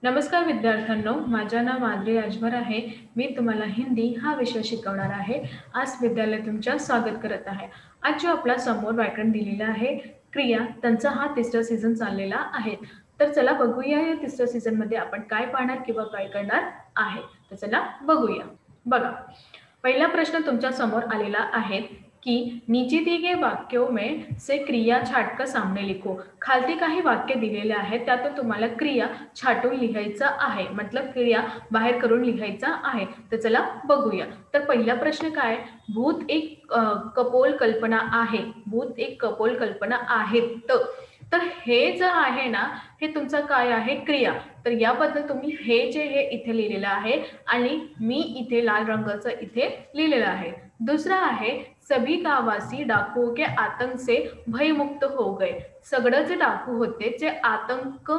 नमस्कार विद्यार्थ्यांनो, माझे नाव माधुरी अजमेर आहे. मी तुम्हाला हिंदी हा विषय शिकवणार आहे. आज विद्यालय तुमचं स्वागत करत आहे. आज जो आपला समोर व्याकरण दिलेला आहे, क्रिया, त्यांचा हा तिसरा सीझन चाललेला आहे. तर चला बघूया या तिसऱ्या सीझनमध्ये आपण काय पाहणार किंवा काय करणार आहे. तर चला बघूया. बघा, पहला प्रश्न तुमच्या समोर आलेला आहे कि नीचे दिए गए वाक्यों में से क्रिया छाटकर सामने लिखो. खालती काही वाक्य दिलेले आहेत, त्यातून तुम्हाला क्रिया छाटून लिहायचं आहे, मतलब क्रिया बाहेर करून लिहायचा आहे. तर चला बघूया. तर पहिला प्रश्न काय, भूत एक कपोल कल्पना आहे. भूत एक कपोल कल्पना आहेत. तर हे जे आहे ना, हे तुमचं काय आहे, क्रिया. तर याबद्दल तुम्ही हे जे हे इथे लिहिलेलं आहे आणि मी इथे लाल रंगाचं इथे लिहिलेलं आहे. दूसरा आहे, सभी गाववासी डाकुओं के आतंक से भयमुक्त हो गए. सगळे जे डाकू होते जे आतंक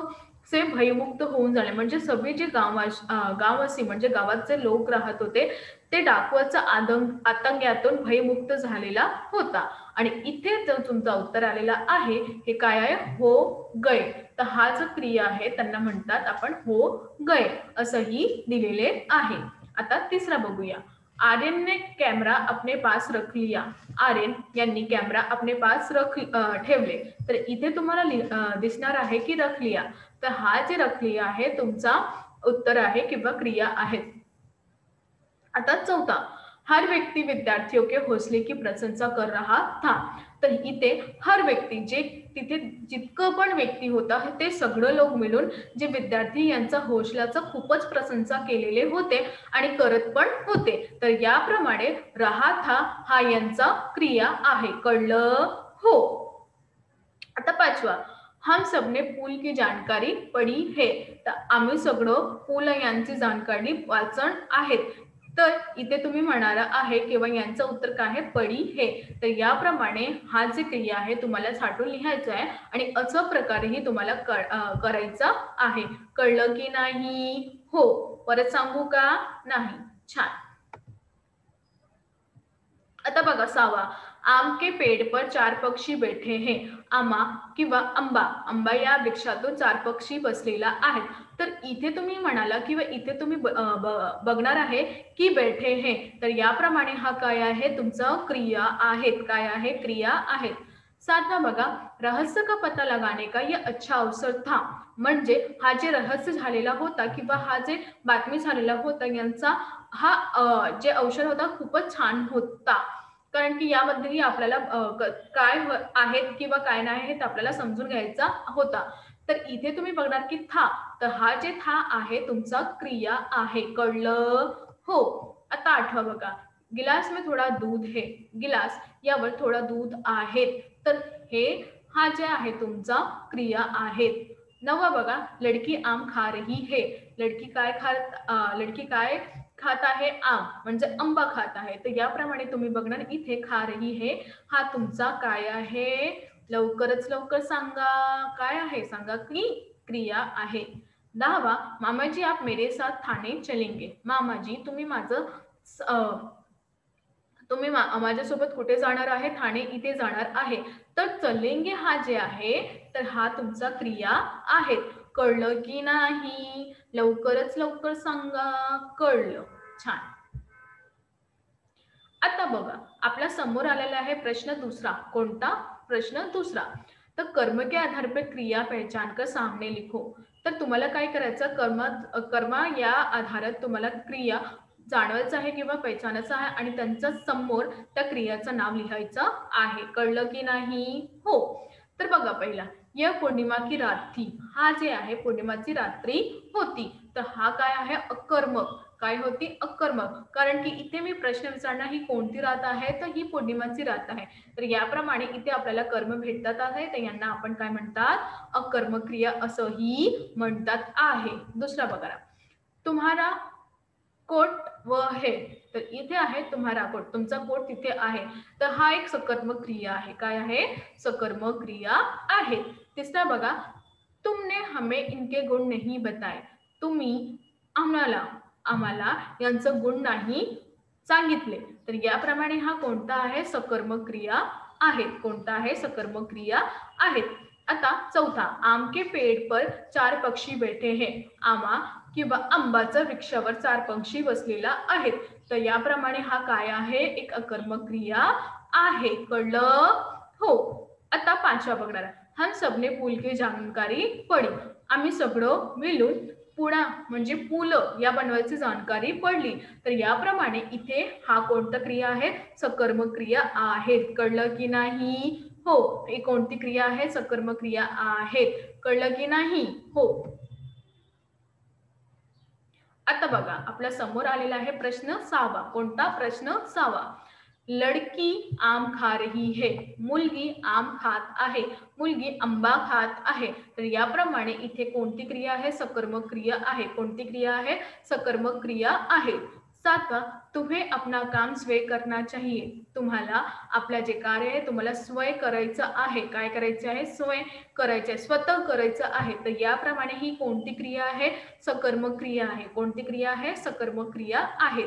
से भयमुक्त होऊन झाले, म्हणजे सगळे जे गाववासी म्हणजे गावात जे लोक राहत होते ते डाकुआचा आतंक्यातून भयमुक्त झालेला होता. आणि इथे जो तुमचा उत्तर आलेला आहे हे काय आहे, हो गए. तर हा जो क्रिया आहे त्यांना म्हणतात आपण हो गए असंही दिलेले आहे. आता तिसरा बघूया. आर्यन ने कैमरा अपने पास रख लिया. आर्यन यांनी कॅमेरा अपने पास ठेवले. तर इथे तुम्हाला दिसणार आहे की रख लिया. तर हा जे रख लिया आहे तुमचा उत्तर आहे किंवा क्रिया आहे. आता चौथा, हर व्यक्ति विद्यार्थियों के हौसले की प्रशंसा कर रहा था. तर इथे हर व्यक्ती जे तिथे जितकं पण व्यक्ती होता ते सगळं लोक मिळून जे विद्यार्थी यांचा हौसल्याचं खूपच प्रशंसा केलेले होते आणि करत पण होते. तर याप्रमाणे रहा था हा यांचा क्रिया आहे. कळलं हो. आता पाचवा, हम सबने पूल की जानकारी पढ़ी है. तर आम्ही सगळं पूल यांची जानकारी वाचन आहेत. तर इथे तुम्ही म्हणाला आहे किंवा यांचं उत्तर काय आहे, पडी हे. तर याप्रमाणे हा जे क्रिया आहे तुम्हाला छाटून लिहायचं आहे आणि असं प्रकारेही तुम्हाला करायचं आहे. कळलं की नाही, हो. परत सांगू का, नाही, छान. आता बघा सहावा, आम के पेड़ पर 4 पक्षी बैठे हैं. आमा किंवा आंबा, आंबा या वृक्षातून 4 पक्षी बसलेला आहेत. तर इथे तुम्ही म्हणाला किंवा इथे तुम्ही बघणार आहे की बैठे हैं. तर याप्रमाणे हा काय आहे, तुमचं क्रिया आहेत. काय आहे, क्रिया आहेत. सातवा बघा, रहस्य का पता लगाने का ये अच्छा अवसर था. म्हणजे हा जे रहस्य झालेला होता किंवा हा जे बातमी झालेला होता यांचा हा जे अवसर होता खूपच छान होता. कारण की यामध्येही आपल्याला काय आहेत किंवा काय नाही हे आपल्याला समजून घ्यायचा होता. तर इथे तुम्ही बघणार की था. तर हा जे था आहे तुमचा क्रिया आहे. कळलं हो. आता आठवा बघा, गिलास में थोडा दूध है. गिलास यावर थोडा दूध आहे. तर हे हा जे आहे तुमचा क्रिया आहेत. नववा बघा, लड़की आम खा रही है. लड़की काय खात आहे, आम म्हणजे आंबा खात आहे. तर याप्रमाणे तुम्ही बघणार इथे खा रही है हा तुमचा काय आहे, लवकरच लवकर सांगा, काय आहे सांगा, की क्रिया आहे. दहावा, मामाजी आप मेरे साथ थाने चलेंगे. मामाजी तुम्ही माझ्यासोबत कुठे जाणार आहे, ठाणे इथे जाणार आहे. तर चलेंगे हा जे आहे तर हा तुमचा क्रिया आहे. कळलं की नाही, लवकरच लवकर सांगा. कळलं, छान. आता बघा, आपल्या समोर आलेला आहे प्रश्न दुसरा. कोणता प्रश्न दुसरा, तर कर्म के आधार पर क्रिया पहचान कर सामने लिखो. तर तुम्हाला काय करायचं, कर्म या आधारात तुम्हाला क्रिया जाणवायचं आहे किंवा पहचानायचं आहे आणि त्यांच्या समोर त्या क्रियाचं नाव लिहायचं आहे. कळलं की नाही, हो. तर बघा पहिला, यह पौर्णिमा की रात थी. हा जे आहे पौर्णिमाची रात्री होती. तर हा काय आहे, अकर्मक. काय होती, अकर्मक. कारण की इथे मी प्रश्न विचारणार ही कोणती रात आहे, तर ही पौर्णिमाची रात आहे. तर याप्रमाणे इथे आपल्याला कर्म भेटतात आहे, तर यांना आपण काय म्हणतात, अकर्मक क्रिया असंही म्हणतात आहे. दुसरा बघा, तुम्हारा कोट व है. तर इथे आहे तुम्हारा कोट, तुमचा कोट तिथे आहे. तर हा एक सकर्मक क्रिया आहे. काय आहे, सकर्मक क्रिया आहे. तिसरा बघा, तुमने हमें इनके गुण नहीं बताए. तुम्ही आम्हाला यांचं गुण नाही सांगितले. तर याप्रमाणे हा कोणता आहे, सकर्मक क्रिया आहेत. कोणता आहे, सकर्मक क्रिया आहेत. आता चौथा, आम के पेड़ पर चार पक्षी बैठे हैं. आमा किंवा आंबाच्या वृक्षावर चार पक्षी बसलेला आहेत. तर याप्रमाणे हा काय आहे, एक अकर्मक क्रिया आहे. कळलं? हो. आता पाचवा बघणार. हम सबने पूल की जानकारी पडी. आम्ही सगळं मिळून पुणा म्हणजे पूल या बनवायची जाणकारी पडली. तर याप्रमाणे इथे हा कोणता क्रिया आहे, सकर्मक क्रिया आहे. कळलं की नाही? हो. ही कोणती क्रिया आहे, सकर्मक क्रिया आहेत. कळलं की नाही? हो. आता बघा, आपल्या समोर आलेला आहे प्रश्न 6वा. कोणता प्रश्न? 6वा. लड़की आम खा रही है. मुलगी आम खात आहे. मुलगी आंबा खात आहे. तर याप्रमाणे इथे कोणती क्रिया आहे, सकर्मक क्रिया आहे. कोणती क्रिया आहे, सकर्मक क्रिया आहे. 7वा, तुम्हें अपना काम स्वयं करना चाहिए. तुम्हाला आपल्या जे कार्य आहे तुम्हाला स्वयं करायचं आहे. काय करायचं आहे, स्वयं करायचं आहे, स्वतः करायचं आहे. तर याप्रमाणे ही कोणती क्रिया आहे, सकर्मक क्रिया आहे. कोणती क्रिया आहे, सकर्मक क्रिया आहे.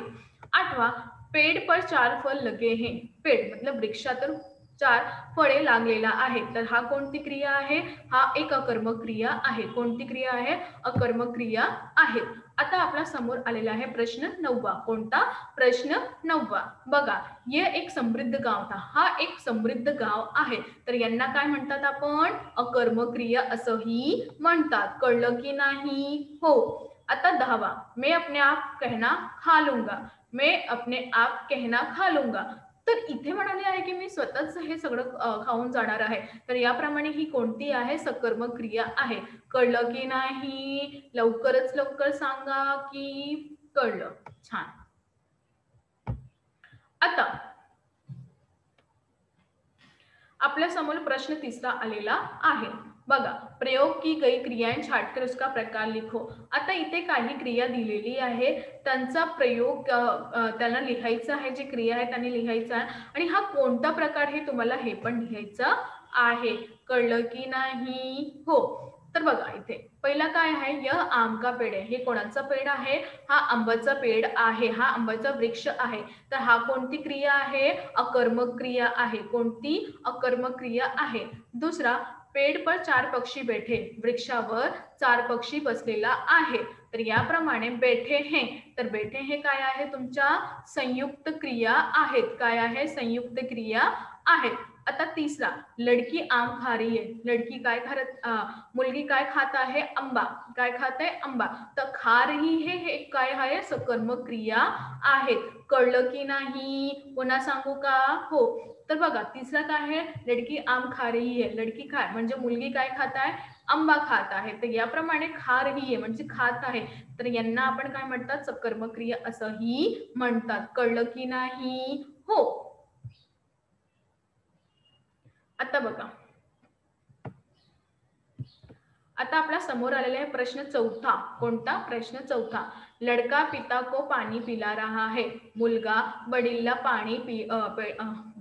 8वां, पेड़ पर चार फल लगे हैं. पेड़ मतलब वृक्षातर चार फळे लागलेला आहे. तर हा कोणती क्रिया आहे, हा एक अकर्मक क्रिया आहे. कोणती क्रिया आहे, अकर्मक क्रिया आहे. आता आपल्या समोर आलेला आहे प्रश्न 9वा. कोणता प्रश्न 9वा. बघा, ये एक समृद्ध गाव था. हा एक समृद्ध गाव आहे. तर यांना काय म्हणतात आपण, अकर्मक क्रिया असंही म्हणतात. कळलं की नाही? हो. आता 10वा, मैं अपने आप कहना खा लूंगा. मैं अपने आप कहना खा लूंगा. तर इथे म्हणाले आहे की मी स्वतःच हे सगळं खाऊन जाणार आहे. तर याप्रमाणे ही कोणती आहे, सकर्मक क्रिया आहे. कळलं की नाही? लवकरच लवकर सांगा की कळलं. छान. आता आपल्या समोर प्रश्न तिसरा आलेला आहे. बघा, प्रयोग की गई क्रियाएं छाटकर उसका प्रकार लिखो. आता इथे काही क्रिया दिलेली आहे, त्यांचा प्रयोग त्यांना लिहायचा आहे. जी क्रिया आहे त्यांनी लिहायचा आहे आणि हा कोणता प्रकार हे तुम्हाला हे पण लिहायचं आहे. कळलं की नाही? हो. तर बघा, इथे पहिला काय आहे, यह आम का पेड़ है. हे कोणाचा पेड़ आहे, हा आंब्याचा पेड़ आहे. हा आंब्याचा वृक्ष आहे. तर हा कोणती क्रिया आहे, अकर्मक क्रिया आहे. कोणती, अकर्मक क्रिया आहे. दुसरा, पेड़ पर चार पक्षी बैठे. वृक्षावर चार पक्षी बसलेला आहे. तर याप्रमाणे बैठे हैं, तर बैठे हे काय आहे, तुमच्या संयुक्त क्रिया आहेत. काय आहे, संयुक्त क्रिया आहेत. आता तिसरा, लड़की आम खा रही है. लड़की काय मुलगी काय खात आहे, आंबा. काय खात आहे, आंबा. तर खा रही है हे काय आहे, सकर्मक क्रिया आहे. कळलं की नाही? पुन्हा सांगू का? हो. तर बघा, तिसरा काय आहे, लड़की आम खा रही है. लड़की काय म्हणजे मुलगी काय खात आहे, आंबा खात आहे. तर याप्रमाणे खा रही आहे म्हणजे खात आहे. तर यांना आपण काय म्हणतात, सकर्मक क्रिया असंही म्हणतात. कळलं की नाही? हो. आता बघा, आता आपल्या समोर आलेला आहे प्रश्न 4था. कोणता प्रश्न 4था. लड़का पिता को पाणी पिला रहा है. मुलगा वडीलला पाणी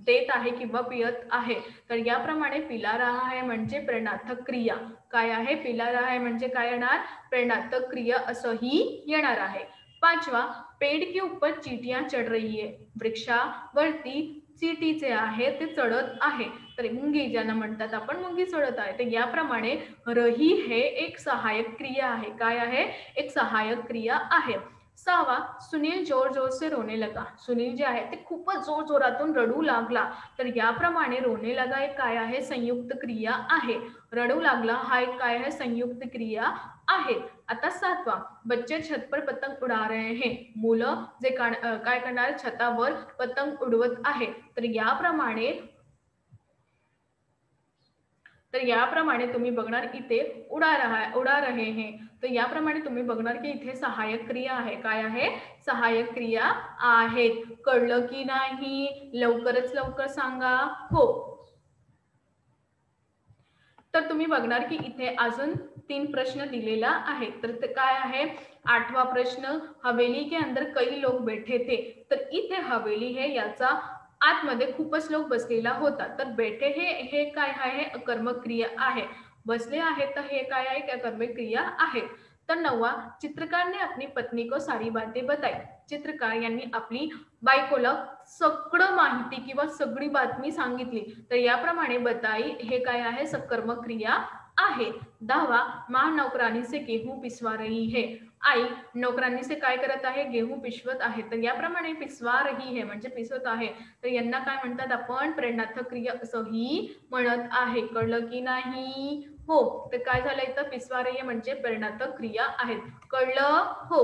देत आहे किंवा पियत आहे. तर याप्रमाणे पिला रहा है म्हणजे प्रेरणार्थक क्रिया. काय आहे, पिला रहा है म्हणजे काय येणार, प्रेरणार्थक क्रिया असंही येणार आहे. 5वां, पेड़ के ऊपर चींटियां चढ़ रही है. वृक्षावरती चींटीचे आहे ते चढत आहे. तर मुंगी ज्यांना म्हणतात आपण, मुंगी चढत आहे. तर याप्रमाणे रही हे एक सहायक क्रिया आहे. काय आहे, एक सहायक क्रिया आहे. 6वां, सुनील जोर जोर से रोने लगा. सुनील जे आहे ते खूपच जोर जोरातून रडू लागला. तर याप्रमाणे रोने लगा एक काय आहे, संयुक्त क्रिया आहे. रडू लागला हा एक काय आहे, संयुक्त क्रिया आहे. आता 7वां, बच्चे छत पर पतंग उडा रहे हैं. मुलं जे काय करणार, छतावर पतंग उडवत आहे. तर याप्रमाणे तुम्ही बघणार इथे उडा रहे हैं. तर याप्रमाणे तुम्ही बघणार की इथे सहायक क्रिया आहे. काय आहे, सहायक क्रिया आहेत. कळलं की नाही? लवकरच लवकर सांगा. हो. तर तुम्ही बघणार की इथे अजून 3 प्रश्न दिलेला आहे. तर ते काय आहे, 8वां प्रश्न, हवेली के अंदर कई लोग बैठे थे. तर इथे हवेली हे याचा आतमध्ये खूपच लोक बसलेला होता. तर बैठे हे काय आहे, अकर्मक क्रिया आहे. बसले आहेत तर हे काय आहे, अकर्मक क्रिया आहे. तर 9वा, चित्रकार ने अपनी पत्नी को सारी बातें बताई. चित्रकार यांनी आपली बायकोला सगळं माहिती किंवा सगळी बातमी सांगितली. तर याप्रमाणे बताई हे काय आहे, सकर्मक क्रिया आहे. 10वा, माँ नौकरानी से गेहूं पिसवा रही है. आई नौकरानी से काय करत आहे, गेहूं पिसवत आहे. तर याप्रमाणे पिसवा रही है म्हणजे पिसवत आहे. तर यांना काय म्हणतात आपण, प्रेरणार्थक क्रिया असंही म्हणत आहे. कळलं की नाही? हो. तर काय झालं इथं, पिसवा रही है म्हणजे प्रेरणार्थक क्रिया आहेत. कळलं? हो.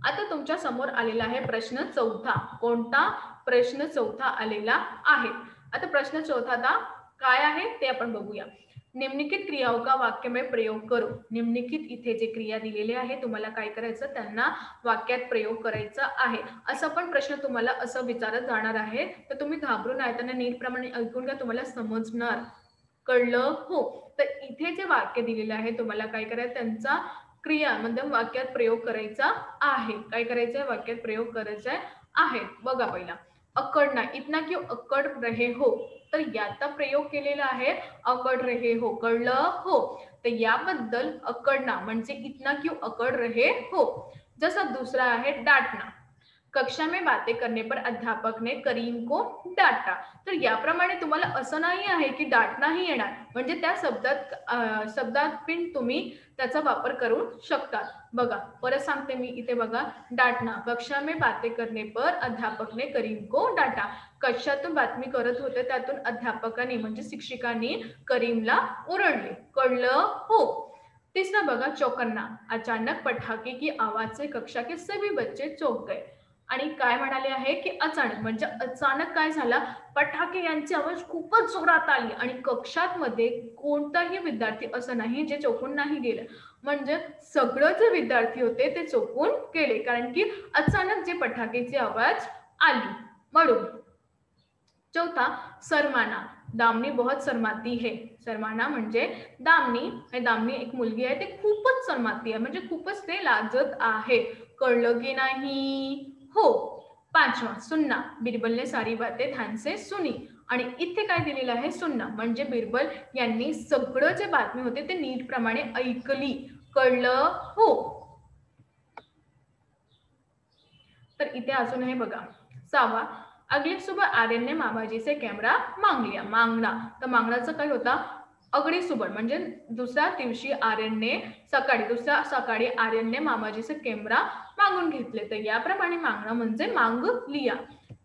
आता तुमच्या समोर आलेला आहे प्रश्न 4था. कोणता? प्रश्न 4था आलेला आहे. आता प्रश्न 4था काय आहे ते आपण बघूया. निम्नलिखित क्रियाओं का वाक्य में प्रयोग करो. निम्नलिखित इथे जे क्रिया दिलेले आहे तुम्हाला काय करायचं, त्यांना वाक्यात प्रयोग करायचा आहे. असं पण प्रश्न तुम्हाला असं विचारत जाणार आहे. तर तुम्ही घाबरून नाही, त्यांना नीटप्रमाणे ऐकून घ्या, तुम्हाला समजणार. कळलं? हो. तर इथे जे वाक्य दिलेलं आहे तुम्हाला काय करायचं, त्यांचा क्रिया म्हणजे वाक्यात प्रयोग करायचा आहे. काय करायचं आहे, वाक्यात प्रयोग करायचा आहे. बघा पहिला, अकड़ना, इतना क्यों अकड़ रहे हो. तर याचा प्रयोग केलेला आहे, अकड़ रहे हो. कळलं? हो. तर याबद्दल अकड़ना म्हणजे इतना क्यों अकड़ रहे हो. जसा दुसरा आहे डांटना. कक्षा में बातें करने पर अध्यापक ने करीम को डांटा. तर याप्रमाणे तुम्हाला असं नाही आहे की डांटनाही येणार, म्हणजे त्या शब्दात पण तुम्ही त्याचा वापर करू शकता. बघा परत सांगते मी, इथे बघा, डांटना. कक्षा में बातें करने पर अध्यापक ने करीम को डांटा. कक्षातून बातमी करत होते, त्यातून अध्यापकाने म्हणजे शिक्षिकांनी करीमला ओरडले. कळलं? हो. तीसरा बघा, चौकन्ना. अचानक पटाखे की आवाज से कक्षा के सभी बच्चे चौंक गए. आणि काय म्हणाले आहे की अचानक म्हणजे अचानक काय झाला, पटाके यांची आवाज खूपच जोरात आली आणि कक्षात मध्ये कोणताही विद्यार्थी असं नाही जे चौकून नाही गेलं. म्हणजे सगळं जे विद्यार्थी होते ते चौकून गेले, कारण की अचानक जे पटाकेची आवाज आली म्हणून. चौथा, सरमाना. दामनी बहुत शर्माती है. शर्माना म्हणजे दामनी. हे दामनी एक मुलगी आहे, ते खूपच शर्माती आहे म्हणजे खूपच ते लाजत आहे. कळलं की नाही? हो. 5वां, सुनना. बिरबल ने सारी बातें ध्यान से सुनी. आणि इथे काय दिलेलं आहे, सुनना म्हणजे बिरबल यांनी सगळं जे बातमी होते ते नीटप्रमाणे ऐकली. कळलं? हो. तर इथे अजून हे बघा, 6वा, अगली सुबह आर्यन ने मामाजी से कैमरा मांग लिया. मागणा, तर मागण्याचं काय होता, अगली सुबह म्हणजे दुसऱ्या दिवशी आर्यनने दुसऱ्या सकाळी आर्यनने मामाजीचे कॅमेरा मागून घेतले. तर याप्रमाणे मागणं म्हणजे मांग लिया.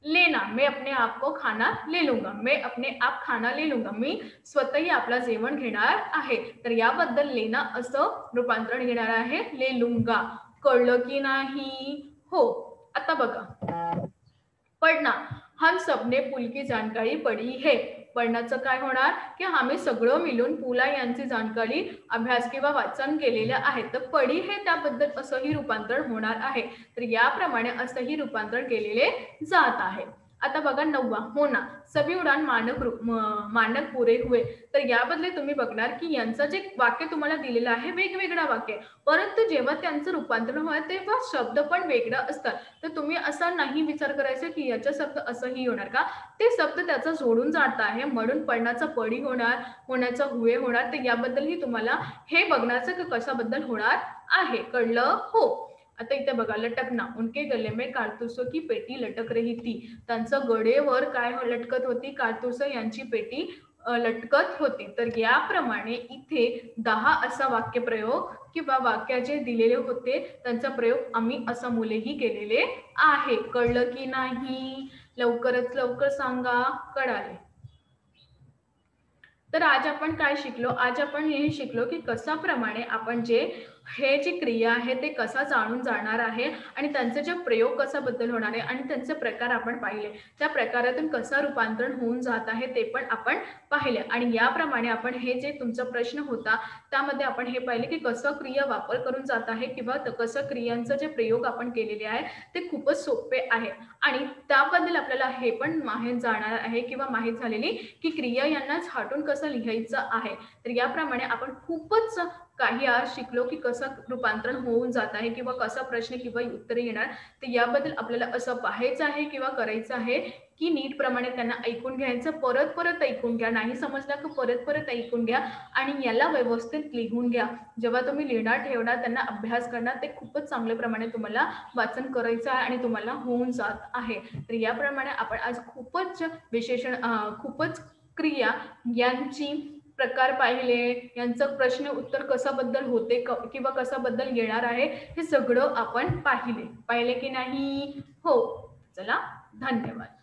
लेना, मैं अपने आप को खाना ले लूंगा. मैं अपने आप खाना ले लूंगा. मी स्वतःही आपला जेवण घेणार आहे. तर याबद्दल लेना असं रूपांतरण घेणार आहे, ले लूंगा. कळलं की नाही? हो. आता बघा, पढ़ना. हम सबने पुल की जानकारी पढ़ी है. पढ़ण्याचं काय होणार की आम्ही सगळं मिळून पुला यांची जानकारी अभ्यास किंवा वाचन केलेलं आहे. तर पढ़ी है त्याबद्दल असंही रूपांतर होणार आहे. तर याप्रमाणे असंही रूपांतर केलेले जात आहे. आता बघा 9वा, होना. सभी उडान मानक पुरे हुए. तर याबद्दल तुम्ही बघणार की यांचं जे वाक्य तुम्हाला दिलेलं आहे वेगवेगळं वाक्य, परंतु जेव्हा त्यांचं रूपांतर होतं तेव्हा शब्द पण वेगळं असतात. तर तुम्ही असा नाही विचार करायचा की याचा शब्द असंही होणार का, ते शब्द त्याचा जोडून जात आहे म्हणून पढ़ण्याचा पढ़ी होणार, होण्याचा हुए होणार. तर याबद्दलही तुम्हाला हे बघण्याचं की कशाबद्दल होणार आहे. कळलं? हो. आता इथे बघा, लटकना. उनके गले में कारतूसों की पेटी लटक रही थी. त्यांचं गळेवर काय लटकत होती, कारतूस यांची पेटी लटकत होती. तर याप्रमाणे इथे 10 असा वाक्यप्रयोग किंवा वाक्य जे दिलेले होते त्यांचा प्रयोग आम्ही असं मुलेही केलेले आहे. कळलं की नाही? लवकरच लवकर सांगा. कळाले? तर आज आपण काय शिकलो, आज आपण हे शिकलो की कशाप्रमाणे आपण जे हे जी क्रिया आहे ते कसा जाणून जाणार आहे आणि त्यांचे जे प्रयोग कशाबद्दल होणार आहे आणि त्यांचे प्रकार आपण पाहिले. त्या प्रकारातून कसं रूपांतरण होऊन जात आहे ते पण आपण पाहिले. आणि याप्रमाणे आपण हे जे तुमचा प्रश्न होता त्यामध्ये आपण हे पाहिले की कसं क्रिया वापर करून जात आहे किंवा कसं क्रियांचं जे प्रयोग आपण केलेले आहे ते खूपच सोपे आहे. आणि त्याबद्दल आपल्याला हे पण माहीत जाणार आहे किंवा माहीत झालेली की क्रिया यांना छाटून कसं लिहायचं आहे. तर याप्रमाणे आपण खूपच काही आज शिकलो की कसं रूपांतरण होऊन जात आहे किंवा कसा प्रश्न किंवा उत्तरे येणार, तर याबद्दल आपल्याला असं पाहायचं आहे किंवा करायचं आहे की नीटप्रमाणे त्यांना ऐकून घ्यायचं, परत परत ऐकून घ्या, नाही समजलं की परत परत ऐकून घ्या आणि याला व्यवस्थित लिहून घ्या. जेव्हा तुम्ही लिहिणार ठेवणार त्यांना अभ्यास करणार ते खूपच चांगल्या प्रमाणे तुम्हाला वाचन करायचं आहे आणि तुम्हाला होऊन जात आहे. तर याप्रमाणे आपण आज खूपच क्रिया यांची प्रकार पाहिले, यांचं प्रश्न उत्तर कशाबद्दल होते किंवा कशाबद्दल येणार आहे, हे सगळं आपण पाहिले की नाही? हो. चला, धन्यवाद.